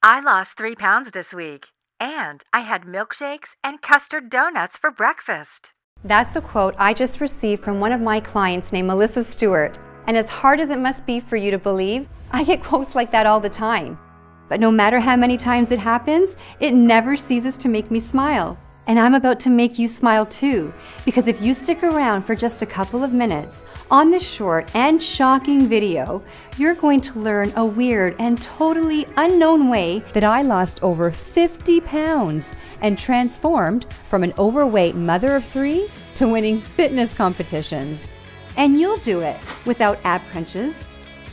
I lost 3 pounds this week, and I had milkshakes and custard donuts for breakfast. That's a quote I just received from one of my clients named Melissa Stewart. And as hard as it must be for you to believe, I get quotes like that all the time. But no matter how many times it happens, it never ceases to make me smile. And I'm about to make you smile too, because if you stick around for just a couple of minutes on this short and shocking video, you're going to learn a weird and totally unknown way that I lost over 50 pounds and transformed from an overweight mother of 3 to winning fitness competitions. And you'll do it without ab crunches,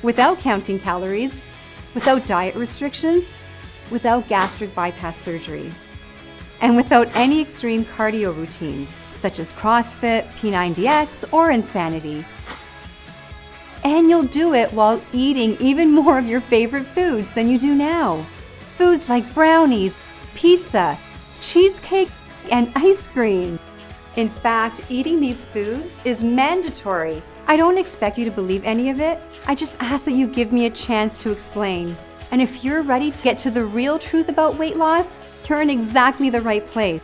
without counting calories, without diet restrictions, without gastric bypass surgery, and without any extreme cardio routines, such as CrossFit, P90X, or Insanity. And you'll do it while eating even more of your favorite foods than you do now. Foods like brownies, pizza, cheesecake, and ice cream. In fact, eating these foods is mandatory. I don't expect you to believe any of it. I just ask that you give me a chance to explain. And if you're ready to get to the real truth about weight loss, you're in exactly the right place.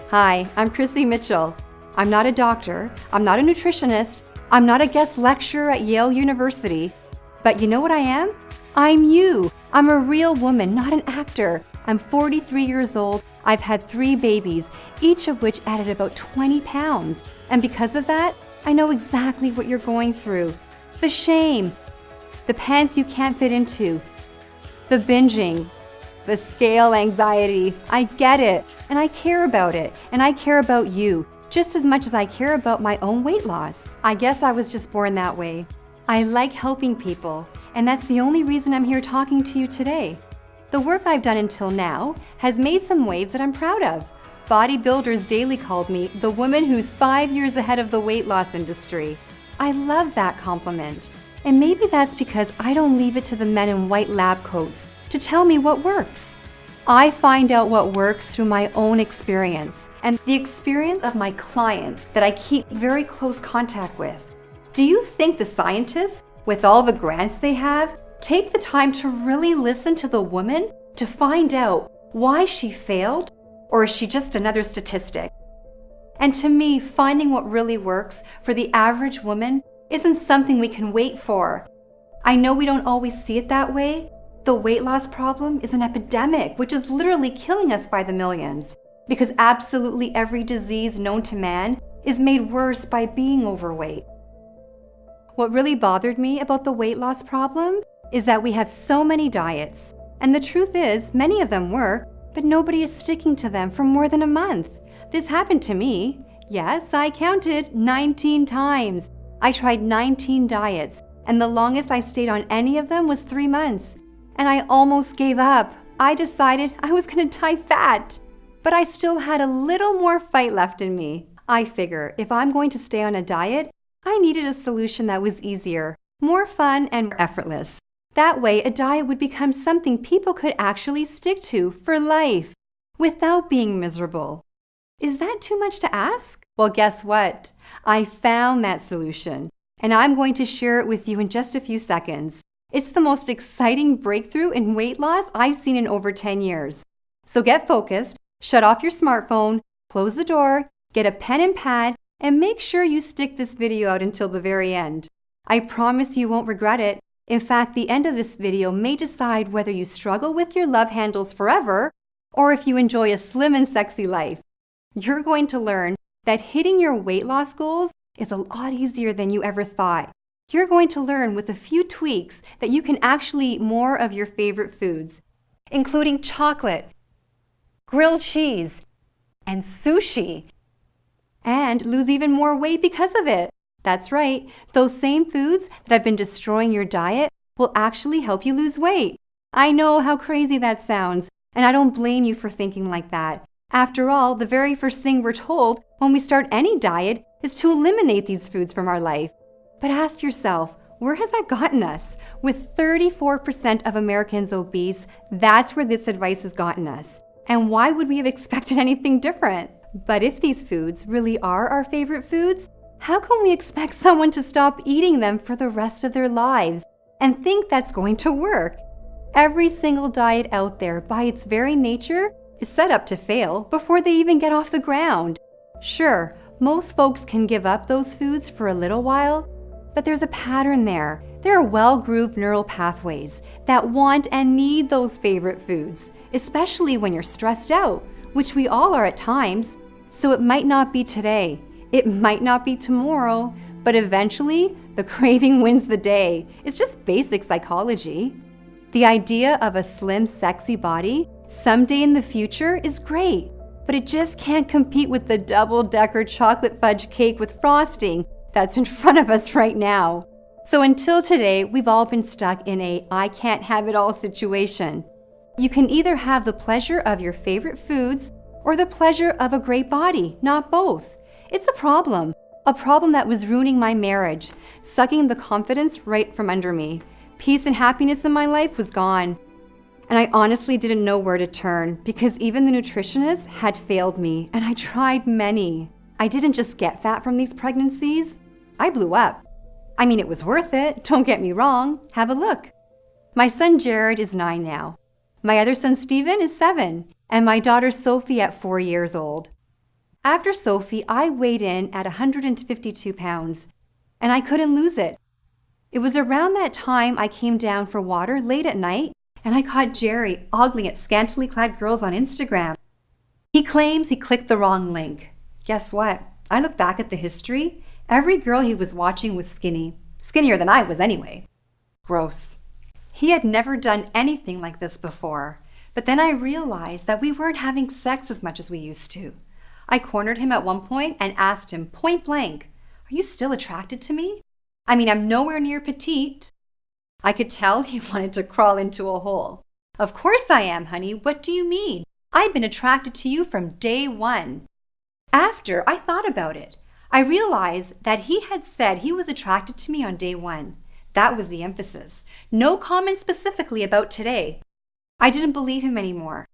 Hi, I'm Chrissy Mitchell. I'm not a doctor, I'm not a nutritionist, I'm not a guest lecturer at Yale University. But you know what I am? I'm you. I'm a real woman, not an actor. I'm 43 years old. I've had 3 babies, each of which added about 20 pounds. And because of that, I know exactly what you're going through. The shame, the pants you can't fit into, the binging, the scale anxiety. I get it, and I care about it, and I care about you just as much as I care about my own weight loss. I guess I was just born that way. I like helping people, and that's the only reason I'm here talking to you today. The work I've done until now has made some waves that I'm proud of. Bodybuilders Daily called me the woman who's 5 years ahead of the weight loss industry. I love that compliment. And maybe that's because I don't leave it to the men in white lab coats to tell me what works. I find out what works through my own experience and the experience of my clients that I keep very close contact with. Do you think the scientists, with all the grants they have, take the time to really listen to the woman to find out why she failed, or is she just another statistic? And to me, finding what really works for the average woman isn't something we can wait for. I know we don't always see it that way. The weight loss problem is an epidemic, which is literally killing us by the millions, because absolutely every disease known to man is made worse by being overweight. What really bothered me about the weight loss problem is that we have so many diets, and the truth is many of them work, but nobody is sticking to them for more than a month. This happened to me. Yes, I counted 19 times. I tried 19 diets, and the longest I stayed on any of them was 3 months. And I almost gave up. I decided I was gonna die fat. But I still had a little more fight left in me. I figure if I'm going to stay on a diet, I needed a solution that was easier, more fun, and more effortless. That way, a diet would become something people could actually stick to for life, without being miserable. Is that too much to ask? Well, guess what? I found that solution, and I'm going to share it with you in just a few seconds. It's the most exciting breakthrough in weight loss I've seen in over 10 years. So get focused, shut off your smartphone, close the door, get a pen and pad, and make sure you stick this video out until the very end. I promise you won't regret it. In fact, the end of this video may decide whether you struggle with your love handles forever or if you enjoy a slim and sexy life. You're going to learn that hitting your weight loss goals is a lot easier than you ever thought. You're going to learn with a few tweaks that you can actually eat more of your favorite foods, including chocolate, grilled cheese, and sushi, and lose even more weight because of it. That's right, those same foods that have been destroying your diet will actually help you lose weight. I know how crazy that sounds, and I don't blame you for thinking like that. After all, the very first thing we're told when we start any diet is to eliminate these foods from our life. But ask yourself, where has that gotten us? With 34% of Americans obese, that's where this advice has gotten us. And why would we have expected anything different? But if these foods really are our favorite foods, how can we expect someone to stop eating them for the rest of their lives and think that's going to work? Every single diet out there, by its very nature, is set up to fail before they even get off the ground. Sure, most folks can give up those foods for a little while, but there's a pattern there. There are well-grooved neural pathways that want and need those favorite foods, especially when you're stressed out, which we all are at times. So it might not be today, it might not be tomorrow, but eventually the craving wins the day. It's just basic psychology. The idea of a slim, sexy body someday in the future is great, but it just can't compete with the double-decker chocolate fudge cake with frosting that's in front of us right now. So until today, we've all been stuck in a I can't have it all situation. You can either have the pleasure of your favorite foods or the pleasure of a great body, not both. It's a problem that was ruining my marriage, sucking the confidence right from under me. Peace and happiness in my life was gone. And I honestly didn't know where to turn because even the nutritionist had failed me, and I tried many. I didn't just get fat from these pregnancies, I blew up. I mean, it was worth it, don't get me wrong. Have a look. My son Jared is 9 now. My other son Steven is 7, and my daughter Sophie at 4 years old. After Sophie, I weighed in at 152 pounds, and I couldn't lose it. It was around that time I came down for water late at night, and I caught Jerry ogling at scantily clad girls on Instagram. He claims he clicked the wrong link. Guess what? I look back at the history. Every girl he was watching was skinny. Skinnier than I was anyway. Gross. He had never done anything like this before, but then I realized that we weren't having sex as much as we used to. I cornered him at one point and asked him point blank, "Are you still attracted to me? I mean, I'm nowhere near petite." I could tell he wanted to crawl into a hole. "Of course I am, honey. What do you mean? I've been attracted to you from day one." After I thought about it, I realized that he had said he was attracted to me on day one. That was the emphasis. No comment specifically about today. I didn't believe him anymore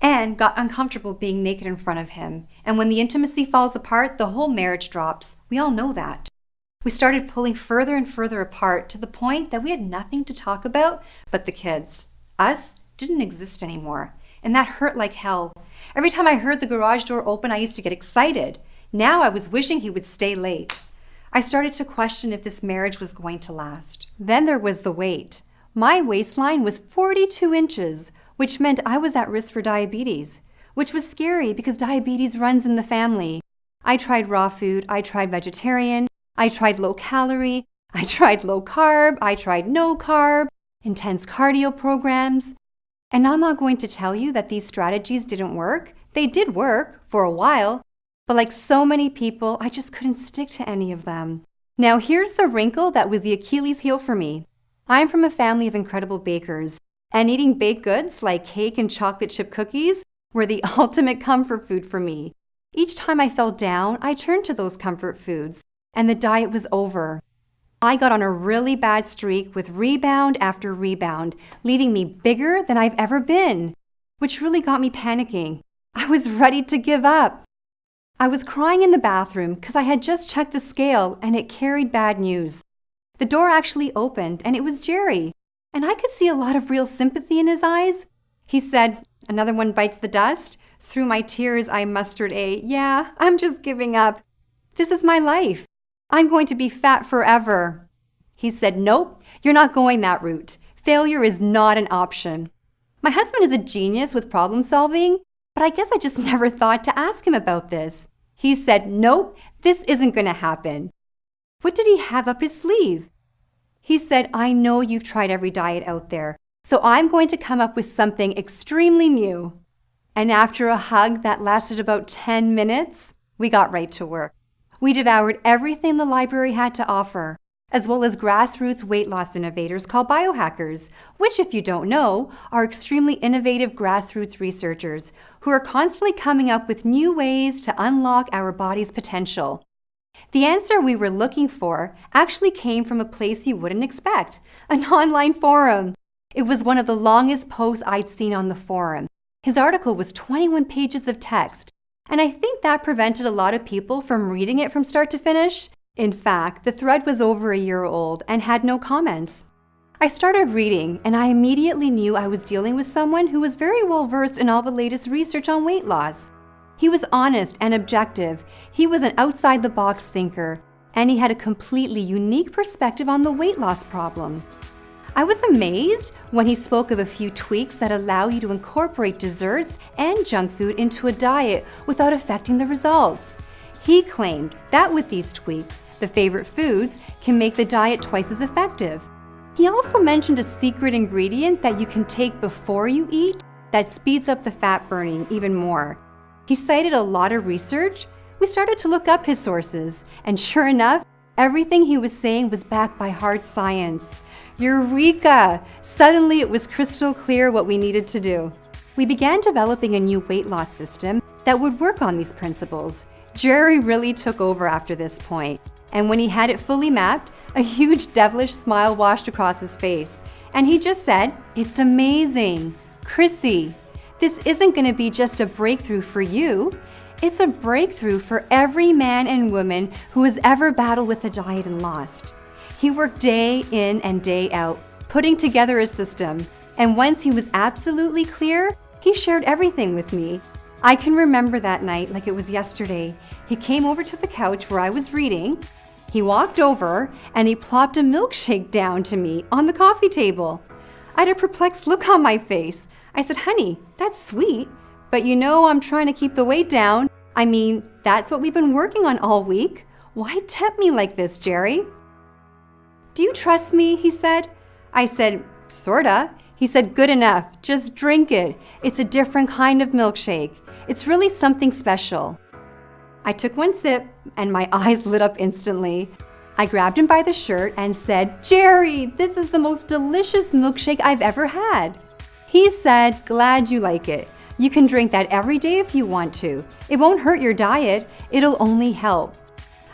and got uncomfortable being naked in front of him. And when the intimacy falls apart, the whole marriage drops. We all know that. We started pulling further and further apart to the point that we had nothing to talk about but the kids. Us didn't exist anymore, and that hurt like hell. Every time I heard the garage door open, I used to get excited. Now I was wishing he would stay late. I started to question if this marriage was going to last. Then there was the weight. My waistline was 42 inches, which meant I was at risk for diabetes, which was scary because diabetes runs in the family. I tried raw food, I tried vegetarian, I tried low calorie, I tried low carb, I tried no carb, intense cardio programs. And I'm not going to tell you that these strategies didn't work. They did work for a while, but like so many people, I just couldn't stick to any of them. Now here's the wrinkle that was the Achilles heel for me. I'm from a family of incredible bakers, and eating baked goods like cake and chocolate chip cookies were the ultimate comfort food for me. Each time I fell down, I turned to those comfort foods, and the diet was over. I got on a really bad streak with rebound after rebound, leaving me bigger than I've ever been, which really got me panicking. I was ready to give up. I was crying in the bathroom because I had just checked the scale and it carried bad news. The door actually opened and it was Jerry, and I could see a lot of real sympathy in his eyes. He said, "Another one bites the dust." Through my tears, I mustered "Yeah, I'm just giving up. This is my life. I'm going to be fat forever." He said, "Nope, you're not going that route. Failure is not an option." My husband is a genius with problem solving, but I guess I just never thought to ask him about this. He said, "Nope, this isn't going to happen." What did he have up his sleeve? He said, "I know you've tried every diet out there, so I'm going to come up with something extremely new." And after a hug that lasted about 10 minutes, we got right to work. We devoured everything the library had to offer, as well as grassroots weight loss innovators called biohackers, which, if you don't know, are extremely innovative grassroots researchers who are constantly coming up with new ways to unlock our body's potential. The answer we were looking for actually came from a place you wouldn't expect, an online forum. It was one of the longest posts I'd seen on the forum. His article was 21 pages of text, and I think that prevented a lot of people from reading it from start to finish. In fact, the thread was over a year old and had no comments. I started reading, and I immediately knew I was dealing with someone who was very well versed in all the latest research on weight loss. He was honest and objective, he was an outside-the-box thinker, and he had a completely unique perspective on the weight loss problem. I was amazed when he spoke of a few tweaks that allow you to incorporate desserts and junk food into a diet without affecting the results. He claimed that with these tweaks, the favorite foods can make the diet twice as effective. He also mentioned a secret ingredient that you can take before you eat that speeds up the fat burning even more. He cited a lot of research. We started to look up his sources, and sure enough, everything he was saying was backed by hard science. Eureka! Suddenly it was crystal clear what we needed to do. We began developing a new weight loss system that would work on these principles. Jerry really took over after this point, and when he had it fully mapped, a huge devilish smile washed across his face. And he just said, "It's amazing. Chrissy, this isn't going to be just a breakthrough for you. It's a breakthrough for every man and woman who has ever battled with a diet and lost." He worked day in and day out, putting together a system. And once he was absolutely clear, he shared everything with me. I can remember that night like it was yesterday. He came over to the couch where I was reading. He walked over and he plopped a milkshake down to me on the coffee table. I had a perplexed look on my face. I said, "Honey, that's sweet, but you know I'm trying to keep the weight down. I mean, that's what we've been working on all week. Why tempt me like this, Jerry?" "Do you trust me?" he said. I said, "Sorta." He said, "Good enough. Just drink it. It's a different kind of milkshake. It's really something special." I took one sip and my eyes lit up instantly. I grabbed him by the shirt and said, "Jerry, this is the most delicious milkshake I've ever had." He said, "Glad you like it. You can drink that every day if you want to. It won't hurt your diet. It'll only help."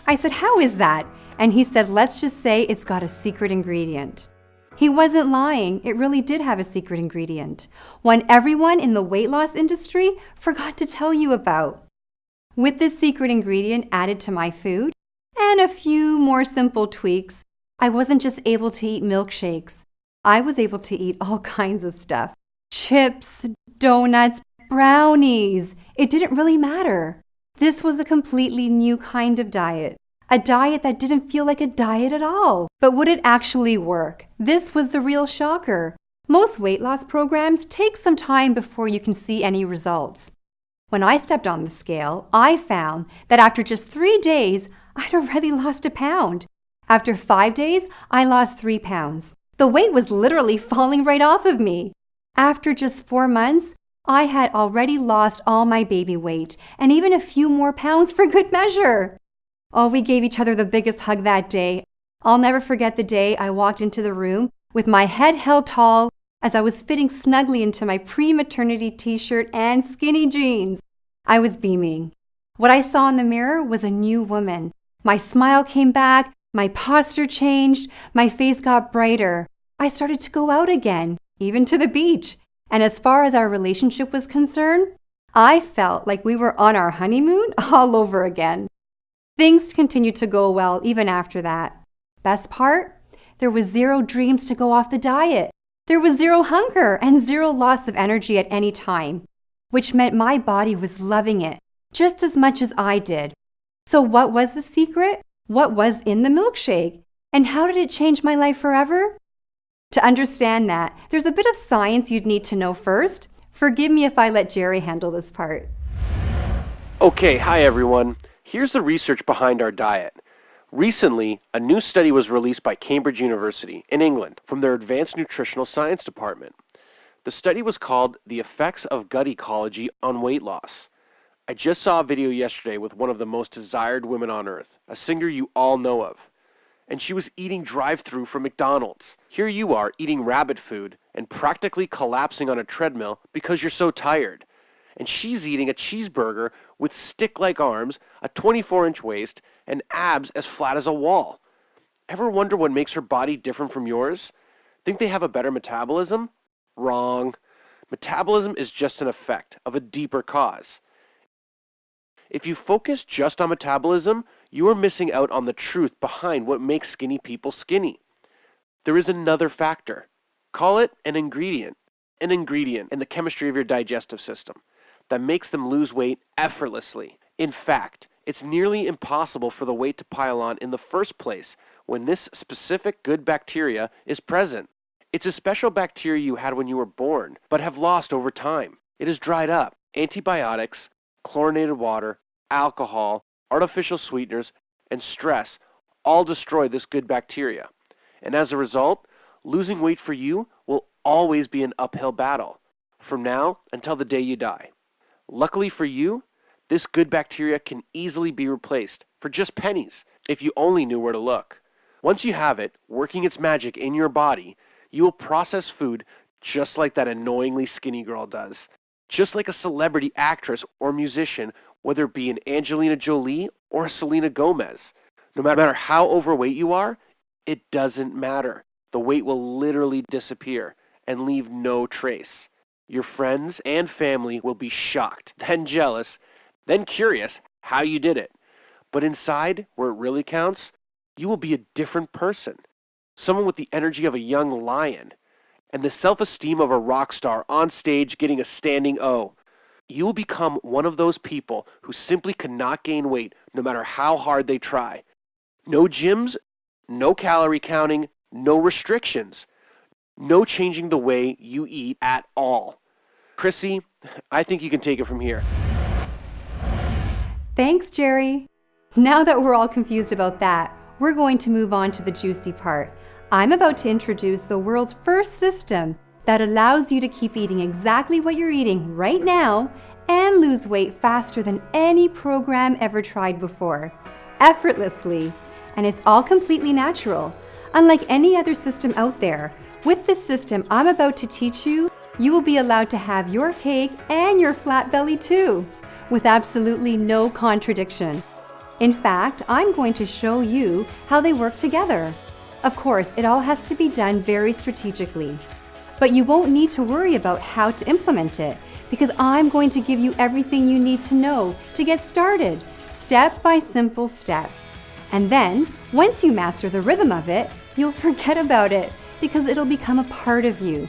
I said, "How is that?" And he said, "Let's just say it's got a secret ingredient." He wasn't lying. It really did have a secret ingredient, one everyone in the weight loss industry forgot to tell you about. With this secret ingredient added to my food and a few more simple tweaks, I wasn't just able to eat milkshakes. I was able to eat all kinds of stuff. Chips, donuts, brownies. It didn't really matter. This was a completely new kind of diet. A diet that didn't feel like a diet at all. But would it actually work? This was the real shocker. Most weight loss programs take some time before you can see any results. When I stepped on the scale, I found that after just 3 days, I'd already lost a pound. After 5 days, I lost 3 pounds. The weight was literally falling right off of me. After just 4 months, I had already lost all my baby weight and even a few more pounds for good measure. Oh, we gave each other the biggest hug that day. I'll never forget the day I walked into the room with my head held tall as I was fitting snugly into my pre-maternity t-shirt and skinny jeans. I was beaming. What I saw in the mirror was a new woman. My smile came back, my posture changed, my face got brighter. I started to go out again, even to the beach. And as far as our relationship was concerned, I felt like we were on our honeymoon all over again. Things continued to go well even after that. Best part? There was 0 dreams to go off the diet. There was 0 hunger and 0 loss of energy at any time, which meant my body was loving it just as much as I did. So what was the secret? What was in the milkshake? And how did it change my life forever? To understand that, there's a bit of science you'd need to know first. Forgive me if I let Jerry handle this part. Okay, hi everyone. Here's the research behind our diet. Recently, a new study was released by Cambridge University in England from their Advanced Nutritional Science Department. The study was called The Effects of Gut Ecology on Weight Loss. I just saw a video yesterday with one of the most desired women on earth, a singer you all know of. And she was eating drive-thru from McDonald's. Here you are eating rabbit food and practically collapsing on a treadmill because you're so tired. And she's eating a cheeseburger with stick-like arms, a 24-inch waist, and abs as flat as a wall. Ever wonder what makes her body different from yours? Think they have a better metabolism? Wrong. Metabolism is just an effect of a deeper cause. If you focus just on metabolism, you are missing out on the truth behind what makes skinny people skinny. There is another factor. Call it an ingredient in the chemistry of your digestive system that makes them lose weight effortlessly. In fact, it's nearly impossible for the weight to pile on in the first place when this specific good bacteria is present. It's a special bacteria you had when you were born, but have lost over time. It is dried up. Antibiotics, chlorinated water, alcohol, artificial sweeteners, and stress all destroy this good bacteria. And as a result, losing weight for you will always be an uphill battle, from now until the day you die. Luckily for you, this good bacteria can easily be replaced for just pennies if you only knew where to look. Once you have it working its magic in your body, you will process food just like that annoyingly skinny girl does. Just like a celebrity actress or musician, whether it be an Angelina Jolie or a Selena Gomez. No matter how overweight you are, it doesn't matter. The weight will literally disappear and leave no trace. Your friends and family will be shocked, then jealous, then curious how you did it. But inside, where it really counts, you will be a different person. Someone with the energy of a young lion and the self-esteem of a rock star on stage getting a standing O. You will become one of those people who simply cannot gain weight no matter how hard they try. No gyms, no calorie counting, no restrictions, no changing the way you eat at all. Chrissy, I think you can take it from here. Thanks, Jerry. Now that we're all confused about that, we're going to move on to the juicy part. I'm about to introduce the world's first system that allows you to keep eating exactly what you're eating right now and lose weight faster than any program ever tried before, effortlessly. And it's all completely natural. Unlike any other system out there, with this system I'm about to teach you, you will be allowed to have your cake and your flat belly too, with absolutely no contradiction. In fact, I'm going to show you how they work together. Of course, it all has to be done very strategically, but you won't need to worry about how to implement it because I'm going to give you everything you need to know to get started, step by simple step. And then, once you master the rhythm of it, you'll forget about it because it'll become a part of you.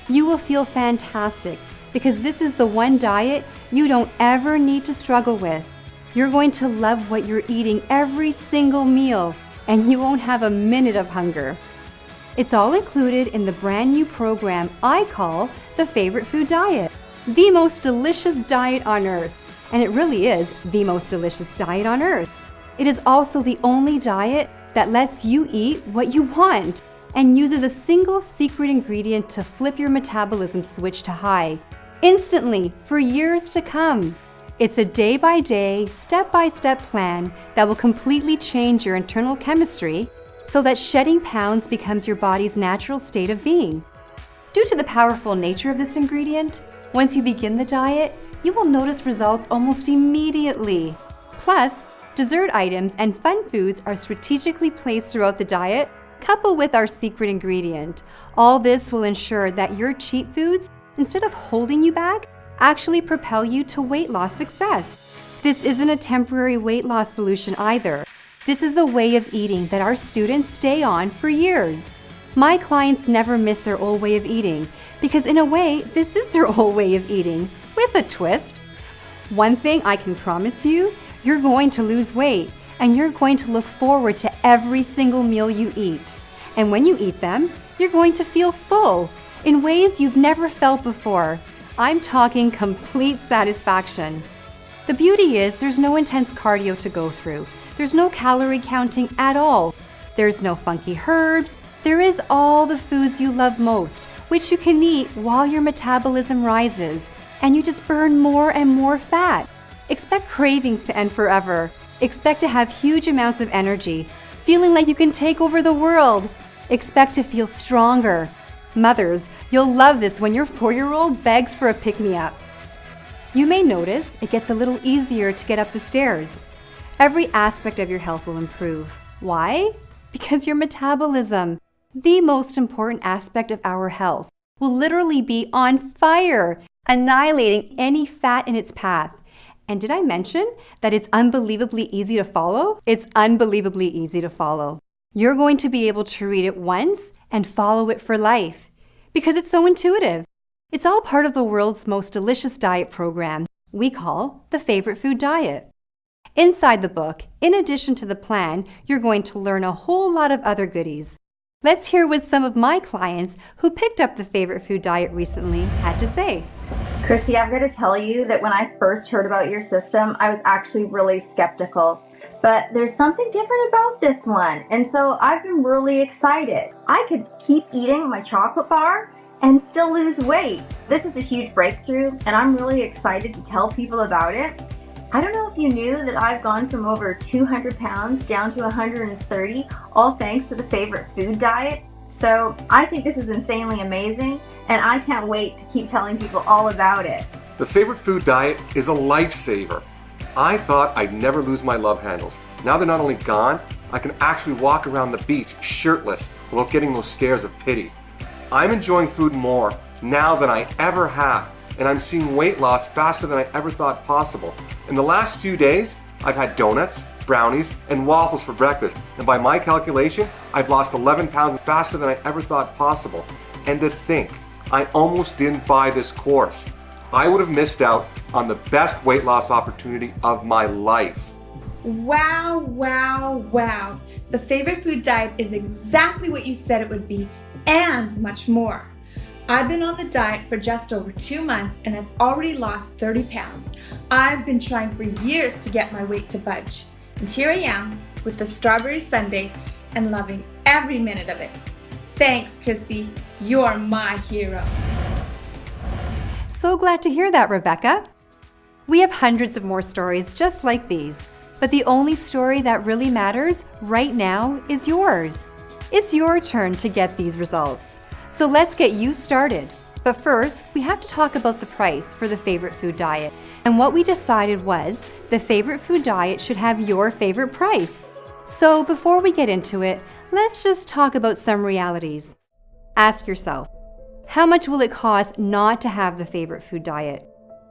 You will feel fantastic because this is the one diet you don't ever need to struggle with. You're going to love what you're eating every single meal, and you won't have a minute of hunger. It's all included in the brand new program I call the Favorite Food Diet, the most delicious diet on earth. And it really is the most delicious diet on earth. It is also the only diet that lets you eat what you want and uses a single secret ingredient to flip your metabolism switch to high, instantly for years to come. It's a day-by-day, step-by-step plan that will completely change your internal chemistry so that shedding pounds becomes your body's natural state of being. Due to the powerful nature of this ingredient, once you begin the diet, you will notice results almost immediately. Plus, dessert items and fun foods are strategically placed throughout the diet, coupled with our secret ingredient. All this will ensure that your cheat foods, instead of holding you back, actually propel you to weight loss success. This isn't a temporary weight loss solution either. This is a way of eating that our students stay on for years. My clients never miss their old way of eating because in a way, this is their old way of eating, with a twist. One thing I can promise you, you're going to lose weight and you're going to look forward to every single meal you eat. And when you eat them, you're going to feel full in ways you've never felt before. I'm talking complete satisfaction. The beauty is there's no intense cardio to go through. There's no calorie counting at all. There's no funky herbs. There is all the foods you love most, which you can eat while your metabolism rises, and you just burn more and more fat. Expect cravings to end forever. Expect to have huge amounts of energy, feeling like you can take over the world. Expect to feel stronger. Mothers, you'll love this when your 4-year-old begs for a pick-me-up. You may notice it gets a little easier to get up the stairs. Every aspect of your health will improve. Why? Because your metabolism, the most important aspect of our health, will literally be on fire, annihilating any fat in its path. And did I mention that it's unbelievably easy to follow? It's unbelievably easy to follow. You're going to be able to read it once and follow it for life because it's so intuitive. It's all part of the world's most delicious diet program we call the Favorite Food Diet. Inside the book, in addition to the plan, you're going to learn a whole lot of other goodies. Let's hear what some of my clients who picked up the Favorite Food Diet recently had to say. Chrissy, I've got to tell you that when I first heard about your system, I was actually really skeptical. But there's something different about this one, and so I've been really excited. I could keep eating my chocolate bar and still lose weight. This is a huge breakthrough, and I'm really excited to tell people about it. I don't know if you knew that I've gone from over 200 pounds down to 130, all thanks to the Favorite Food Diet. So I think this is insanely amazing, and I can't wait to keep telling people all about it. The Favorite Food Diet is a lifesaver. I thought I'd never lose my love handles. Now they're not only gone, I can actually walk around the beach shirtless without getting those stares of pity. I'm enjoying food more now than I ever have, and I'm seeing weight loss faster than I ever thought possible. In the last few days, I've had donuts, brownies, and waffles for breakfast, and by my calculation, I've lost 11 pounds faster than I ever thought possible. And to think, I almost didn't buy this course. I would have missed out on the best weight loss opportunity of my life. Wow, wow, wow. The Favorite Food Diet is exactly what you said it would be, and much more. I've been on the diet for just over 2 months and I've already lost 30 pounds. I've been trying for years to get my weight to budge. And here I am with the strawberry sundae and loving every minute of it. Thanks, Chrissy. You're my hero. So glad to hear that, Rebecca. We have hundreds of more stories just like these, but the only story that really matters right now is yours. It's your turn to get these results. So let's get you started. But first, we have to talk about the price for the Favorite Food Diet. And what we decided was the Favorite Food Diet should have your favorite price. So before we get into it, let's just talk about some realities. Ask yourself, how much will it cost not to have the Favorite Food Diet?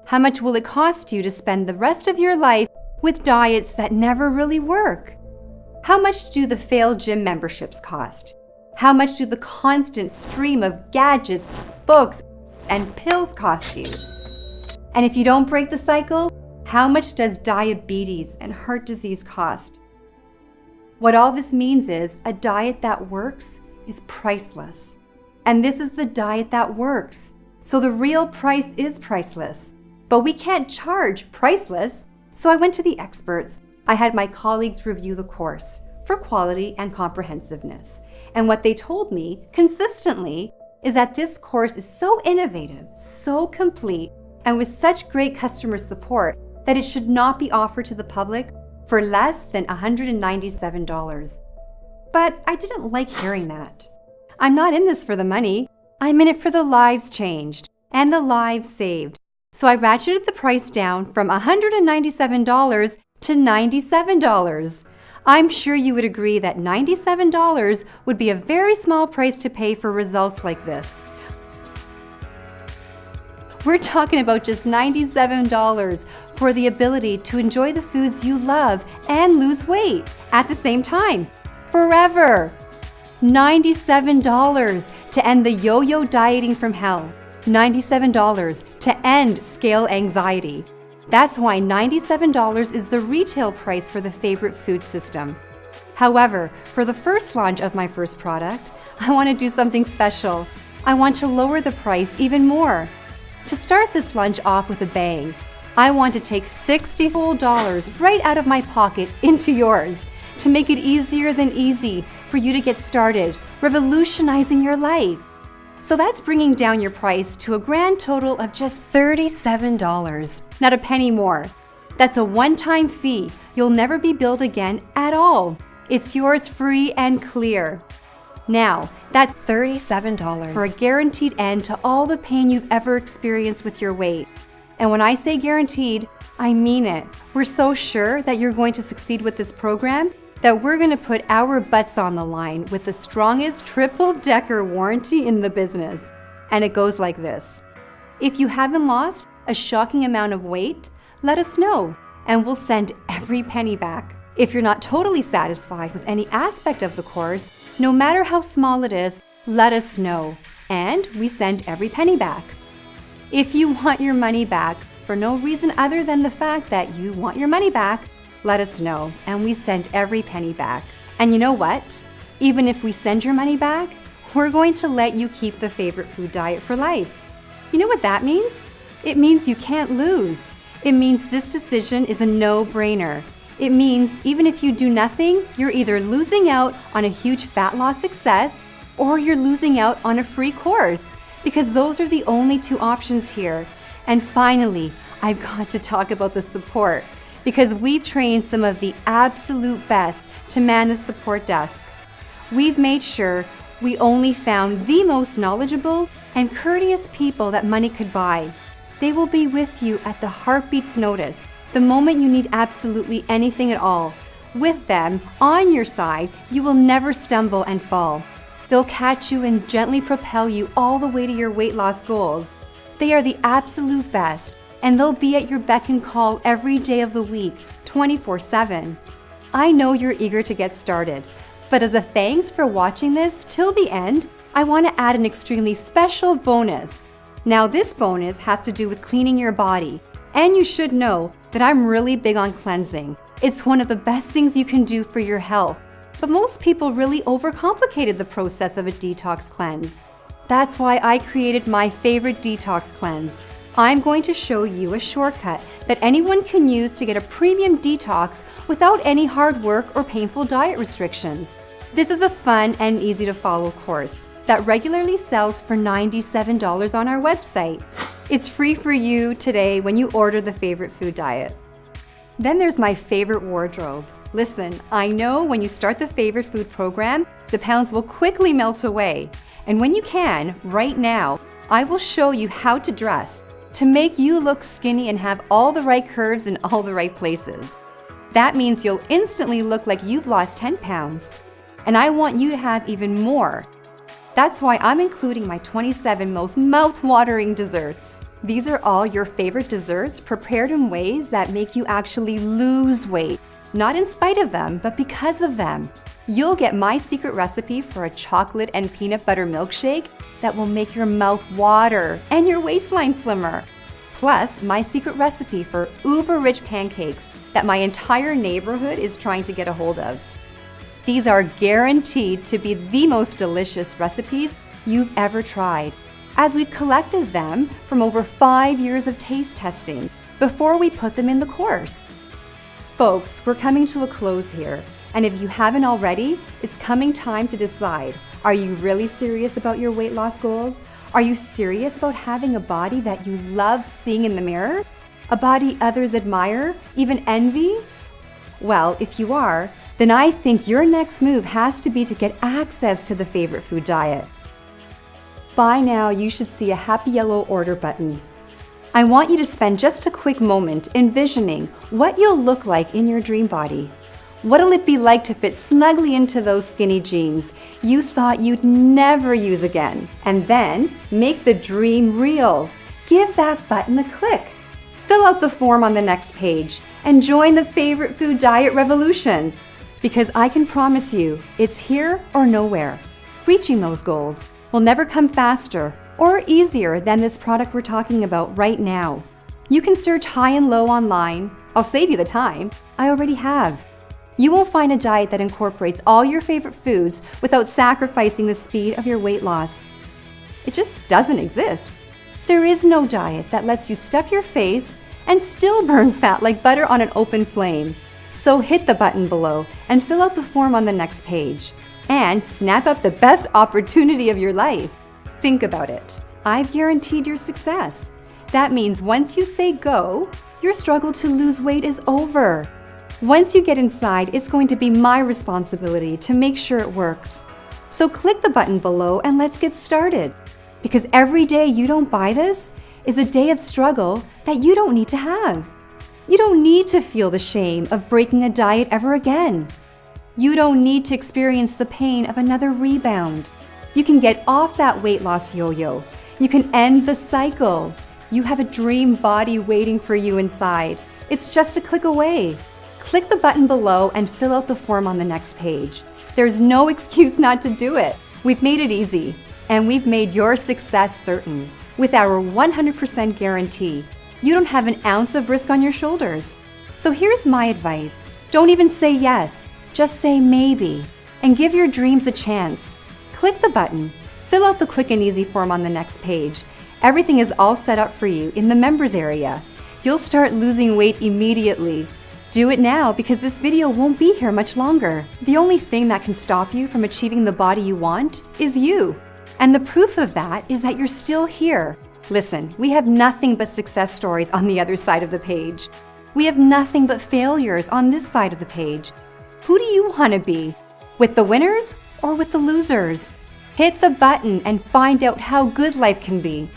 How much will it cost you to spend the rest of your life with diets that never really work? How much do the failed gym memberships cost? How much do the constant stream of gadgets, books, and pills cost you? And if you don't break the cycle, how much does diabetes and heart disease cost? What all this means is a diet that works is priceless. And this is the diet that works. So the real price is priceless. But we can't charge priceless. So I went to the experts. I had my colleagues review the course for quality and comprehensiveness. And what they told me consistently is that this course is so innovative, so complete, and with such great customer support that it should not be offered to the public for less than $197. But I didn't like hearing that. I'm not in this for the money. I'm in it for the lives changed and the lives saved. So I ratcheted the price down from $197 to $97. I'm sure you would agree that $97 would be a very small price to pay for results like this. We're talking about just $97 for the ability to enjoy the foods you love and lose weight at the same time, forever. $97 to end the yo-yo dieting from hell. $97 to end scale anxiety. That's why $97 is the retail price for the Favorite Food System. However, for the first launch of my first product, I want to do something special. I want to lower the price even more. To start this launch off with a bang, I want to take $60 full right out of my pocket into yours to make it easier than easy for you to get started, revolutionizing your life. So that's bringing down your price to a grand total of just $37, not a penny more. That's a one-time fee. You'll never be billed again at all. It's yours free and clear. Now, that's $37 for a guaranteed end to all the pain you've ever experienced with your weight. And when I say guaranteed, I mean it. We're so sure that you're going to succeed with this program that we're going to put our butts on the line with the strongest triple-decker warranty in the business. And it goes like this. If you haven't lost a shocking amount of weight, let us know, and we'll send every penny back If you're not totally satisfied with any aspect of the course, no matter how small it is, let us know, and we send every penny back. If you want your money back for no reason other than the fact that you want your money back, let us know, and we send every penny back. And you know what? Even if we send your money back, we're going to let you keep the favorite food diet for life. You know what that means? It means you can't lose. It means this decision is a no-brainer. It means even if you do nothing, you're either losing out on a huge fat loss success or you're losing out on a free course, because those are the only two options here. And finally, I've got to talk about the support, because we've trained some of the absolute best to man the support desk. We've made sure we only found the most knowledgeable and courteous people that money could buy. They will be with you at the heartbeat's notice, the moment you need absolutely anything at all. With them on your side, you will never stumble and fall. They'll catch you and gently propel you all the way to your weight loss goals. They are the absolute best, and they'll be at your beck and call every day of the week, 24/7. I know you're eager to get started, but as a thanks for watching this till the end, I want to add an extremely special bonus. Now, this bonus has to do with cleaning your body, and you should know that I'm really big on cleansing. It's one of the best things you can do for your health, but most people really overcomplicated the process of a detox cleanse. That's why I created my favorite detox cleanse. I'm going to show you a shortcut that anyone can use to get a premium detox without any hard work or painful diet restrictions. This is a fun and easy to follow course that regularly sells for $97 on our website. It's free for you today when you order the favorite food diet. Then there's my favorite wardrobe. Listen, I know when you start the favorite food program, the pounds will quickly melt away. And when you can, right now, I will show you how to dress to make you look skinny and have all the right curves in all the right places. That means you'll instantly look like you've lost 10 pounds. And I want you to have even more. That's why I'm including my 27 most mouth-watering desserts. These are all your favorite desserts prepared in ways that make you actually lose weight. Not in spite of them, but because of them. You'll get my secret recipe for a chocolate and peanut butter milkshake that will make your mouth water and your waistline slimmer. Plus, my secret recipe for uber-rich pancakes that my entire neighborhood is trying to get a hold of. These are guaranteed to be the most delicious recipes you've ever tried, as we've collected them from over 5 years of taste testing before we put them in the course. Folks, we're coming to a close here, and if you haven't already, it's coming time to decide. Are you really serious about your weight loss goals? Are you serious about having a body that you love seeing in the mirror? A body others admire, even envy? Well, if you are, then I think your next move has to be to get access to the favorite food diet. By now, you should see a happy yellow order button. I want you to spend just a quick moment envisioning what you'll look like in your dream body. What'll it be like to fit snugly into those skinny jeans you thought you'd never use again? And then make the dream real. Give that button a click. Fill out the form on the next page and join the favorite food diet revolution. Because I can promise you, it's here or nowhere. Reaching those goals will never come faster or easier than this product we're talking about right now. You can search high and low online. I'll save you the time. I already have. You won't find a diet that incorporates all your favorite foods without sacrificing the speed of your weight loss. It just doesn't exist. There is no diet that lets you stuff your face and still burn fat like butter on an open flame. So hit the button below and fill out the form on the next page. And snap up the best opportunity of your life. Think about it. I've guaranteed your success. That means once you say go, your struggle to lose weight is over. Once you get inside, it's going to be my responsibility to make sure it works. So click the button below and let's get started. Because every day you don't buy this is a day of struggle that you don't need to have. You don't need to feel the shame of breaking a diet ever again. You don't need to experience the pain of another rebound. You can get off that weight loss yo-yo. You can end the cycle. You have a dream body waiting for you inside. It's just a click away. Click the button below and fill out the form on the next page. There's no excuse not to do it. We've made it easy, and we've made your success certain. With our 100% guarantee, you don't have an ounce of risk on your shoulders. So here's my advice. Don't even say yes, just say maybe, and give your dreams a chance. Click the button, fill out the quick and easy form on the next page. Everything is all set up for you in the members area. You'll start losing weight immediately. Do it now because this video won't be here much longer. The only thing that can stop you from achieving the body you want is you. And the proof of that is that you're still here. Listen, we have nothing but success stories on the other side of the page. We have nothing but failures on this side of the page. Who do you want to be? With the winners or with the losers? Hit the button and find out how good life can be.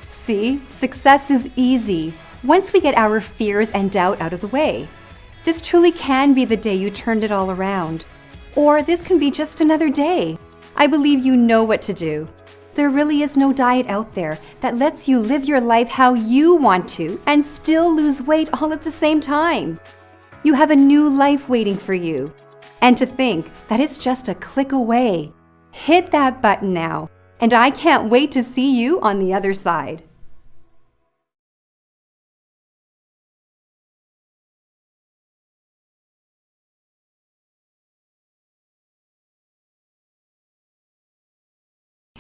See, success is easy once we get our fears and doubt out of the way. This truly can be the day you turned it all around. Or this can be just another day. I believe you know what to do. There really is no diet out there that lets you live your life how you want to and still lose weight all at the same time. You have a new life waiting for you. And to think that it's just a click away. Hit that button now, and I can't wait to see you on the other side.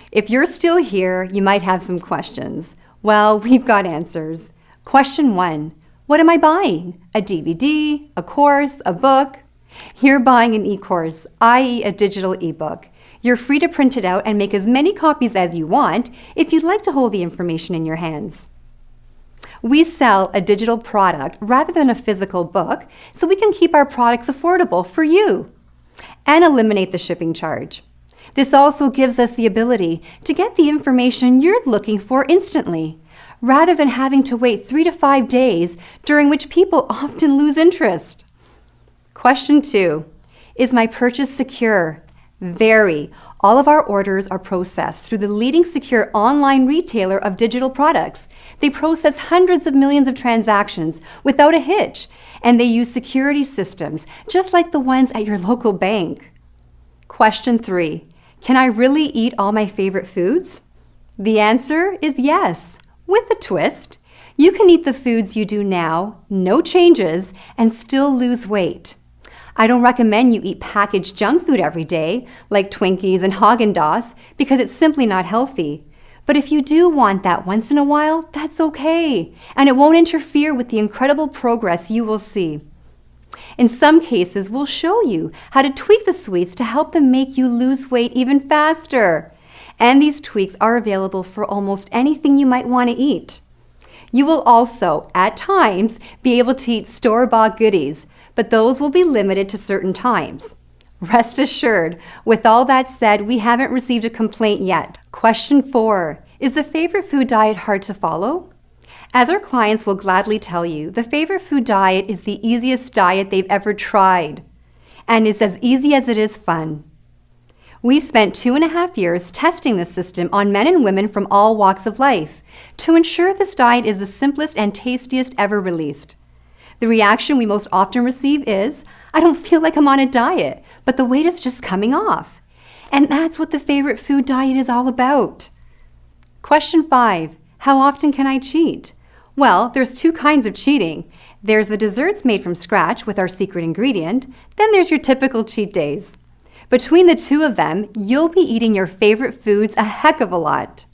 If you're still here, you might have some questions. Well, we've got answers. Question 1. What am I buying? A DVD, a course, a book? You're buying an e-course, i.e. a digital ebook. You're free to print it out and make as many copies as you want if you'd like to hold the information in your hands. We sell a digital product rather than a physical book so we can keep our products affordable for you and eliminate the shipping charge. This also gives us the ability to get the information you're looking for instantly, rather than having to wait 3 to 5 days, during which people often lose interest. Question 2. Is my purchase secure? Very. All of our orders are processed through the leading secure online retailer of digital products. They process hundreds of millions of transactions without a hitch, and they use security systems just like the ones at your local bank. Question 3. Can I really eat all my favorite foods? The answer is yes, with a twist. You can eat the foods you do now, no changes, and still lose weight. I don't recommend you eat packaged junk food every day, like Twinkies and Haagen-Dazs, because it's simply not healthy. But if you do want that once in a while, that's okay, and it won't interfere with the incredible progress you will see. In some cases, we'll show you how to tweak the sweets to help them make you lose weight even faster. And these tweaks are available for almost anything you might want to eat. You will also, at times, be able to eat store-bought goodies, but those will be limited to certain times. Rest assured, with all that said, we haven't received a complaint yet. Question 4. Is the favorite food diet hard to follow? As our clients will gladly tell you, the favorite food diet is the easiest diet they've ever tried. And it's as easy as it is fun. We spent 2.5 years testing this system on men and women from all walks of life to ensure this diet is the simplest and tastiest ever released. The reaction we most often receive is, I don't feel like I'm on a diet, but the weight is just coming off. And that's what the favorite food diet is all about. Question 5. How often can I cheat? Well, there's 2 kinds of cheating. There's the desserts made from scratch with our secret ingredient. Then there's your typical cheat days. Between the 2 of them, you'll be eating your favorite foods a heck of a lot.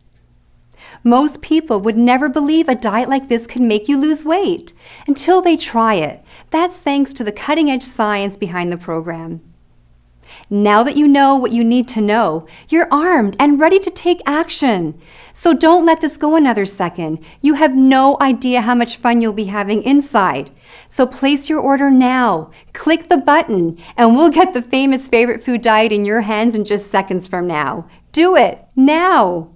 Most people would never believe a diet like this could make you lose weight until they try it. That's thanks to the cutting-edge science behind the program. Now that you know what you need to know, you're armed and ready to take action. So don't let this go another second. You have no idea how much fun you'll be having inside. So place your order now. Click the button, and we'll get the famous favorite food diet in your hands in just seconds from now. Do it now.